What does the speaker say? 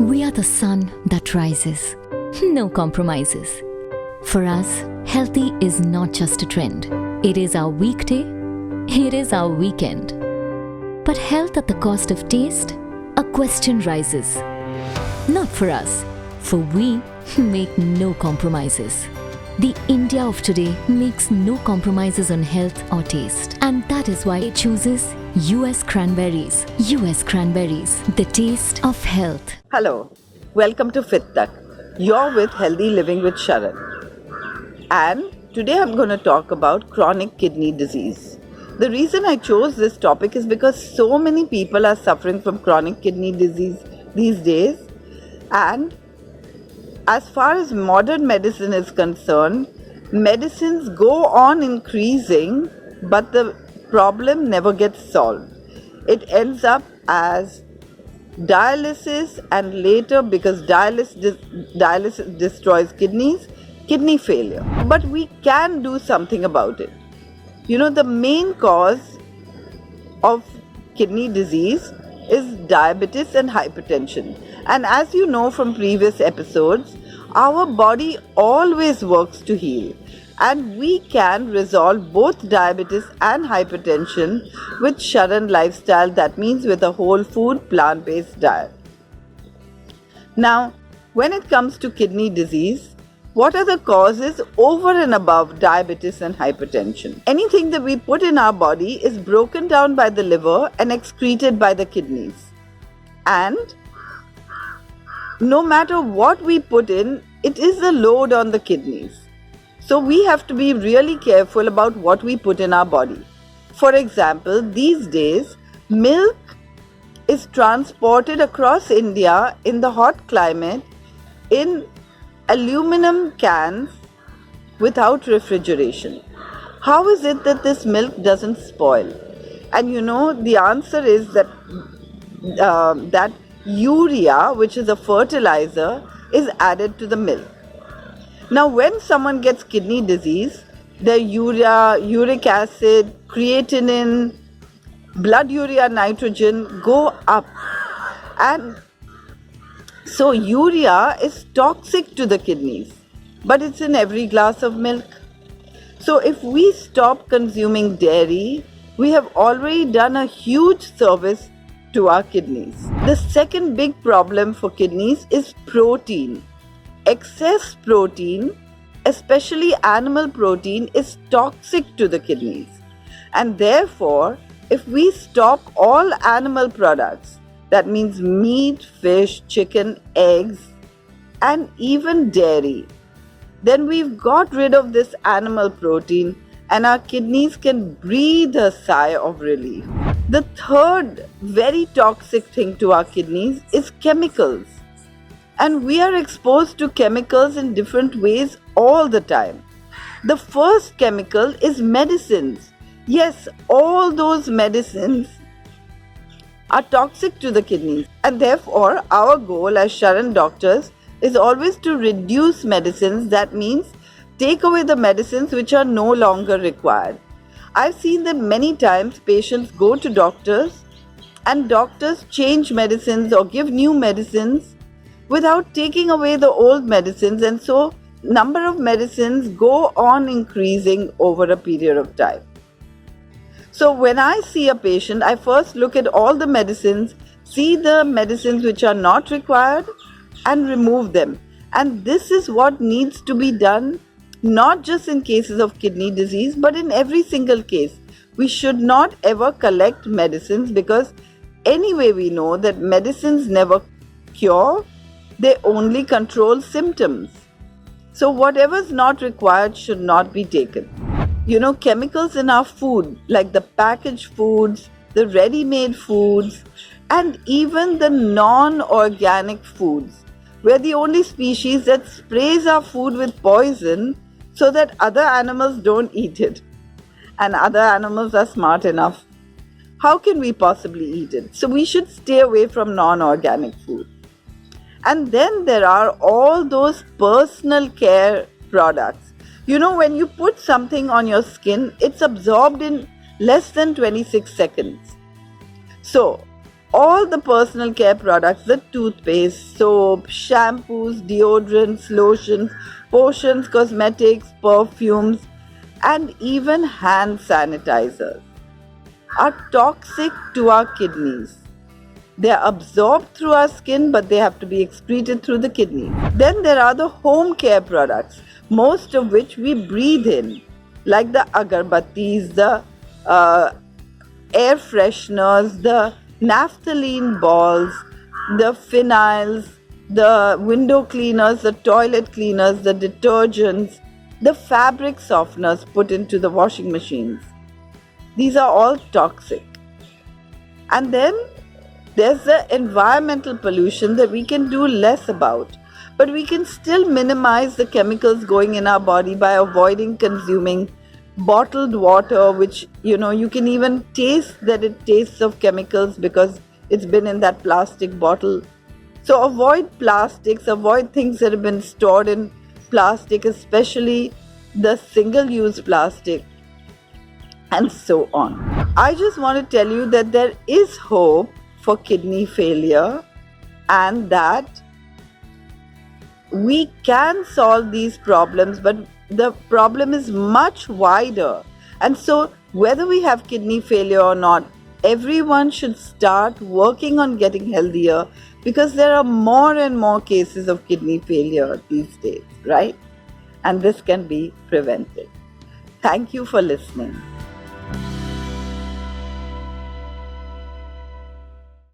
We are the sun that rises. No compromises. For us, healthy is not just a trend. It is our weekday. It is our weekend. But health at the cost of taste? A question rises. Not for us, for we make no compromises. The India of today makes no compromises on health or taste. And that is why it chooses US cranberries. US cranberries, the taste of health. Hello, welcome to Fit Tak. You're with Healthy Living with SHARAN. And today I'm going to talk about chronic kidney disease. The reason I chose this topic is because so many people are suffering from chronic kidney disease these days. And as far as modern medicine is concerned, medicines go on increasing, but the problem never gets solved. It ends up as dialysis, and later, because dialysis destroys kidneys, kidney failure. But we can do something about it. You know, the main cause of kidney disease is diabetes and hypertension. And as you know from previous episodes, our body always works to heal. And we can resolve both diabetes and hypertension with SHARAN lifestyle, that means with a whole food, plant-based diet. Now, when it comes to kidney disease, what are the causes over and above diabetes and hypertension? Anything that we put in our body is broken down by the liver and excreted by the kidneys. And no matter what we put in, it is a load on the kidneys. So we have to be really careful about what we put in our body. For example, these days, milk is transported across India in the hot climate in aluminum cans without refrigeration. How is it that this milk doesn't spoil? And you know, the answer is that that urea, which is a fertilizer, is added to the milk. Now, when someone gets kidney disease, their urea, uric acid, creatinine, blood urea nitrogen go up. And so urea is toxic to the kidneys, but it's in every glass of milk. So if we stop consuming dairy, we have already done a huge service to our kidneys. The second big problem for kidneys is protein. Excess protein, especially animal protein, is toxic to the kidneys. And therefore, if we stop all animal products, that means meat, fish, chicken, eggs, and even dairy, then we've got rid of this animal protein and our kidneys can breathe a sigh of relief. The third very toxic thing to our kidneys is chemicals. And we are exposed to chemicals in different ways all the time. The first chemical is medicines. Yes, all those medicines are toxic to the kidneys. And therefore, our goal as SHARAN doctors is always to reduce medicines. That means take away the medicines which are no longer required. I've seen that many times patients go to doctors and doctors change medicines or give new medicines without taking away the old medicines, and so number of medicines go on increasing over a period of time. So when I see a patient, I first look at all the medicines, see the medicines which are not required and remove them. And this is what needs to be done, not just in cases of kidney disease, but in every single case. We should not ever collect medicines, because anyway we know that medicines never cure, they only control symptoms. So whatever is not required should not be taken. You know, chemicals in our food, like the packaged foods, the ready-made foods, and even the non-organic foods, we're the only species that sprays our food with poison so that other animals don't eat it. And other animals are smart enough. How can we possibly eat it? So we should stay away from non-organic food. And then there are all those personal care products. You know, when you put something on your skin, it's absorbed in less than 26 seconds. So, All the personal care products, the toothpaste, soap, shampoos, deodorants, lotions, potions, cosmetics, perfumes, and even hand sanitizers are toxic to our kidneys. They are absorbed through our skin, but they have to be excreted through the kidney. Then there are the home care products, most of which we breathe in, like the agarbattis, the air fresheners, the naphthalene balls, the phenyls, the window cleaners, the toilet cleaners, the detergents, the fabric softeners put into the washing machines. These are all toxic. And then there's the environmental pollution that we can do less about, but we can still minimize the chemicals going in our body by avoiding consuming bottled water, which you can even taste that it tastes of chemicals because it's been in that plastic bottle. So avoid plastics, avoid things that have been stored in plastic, especially the single-use plastic, and so on. I just want to tell you that there is hope for kidney failure, and that we can solve these problems, but the problem is much wider. And so whether we have kidney failure or not, everyone should start working on getting healthier, because there are more and more cases of kidney failure these days, right? And this can be prevented. Thank you for listening.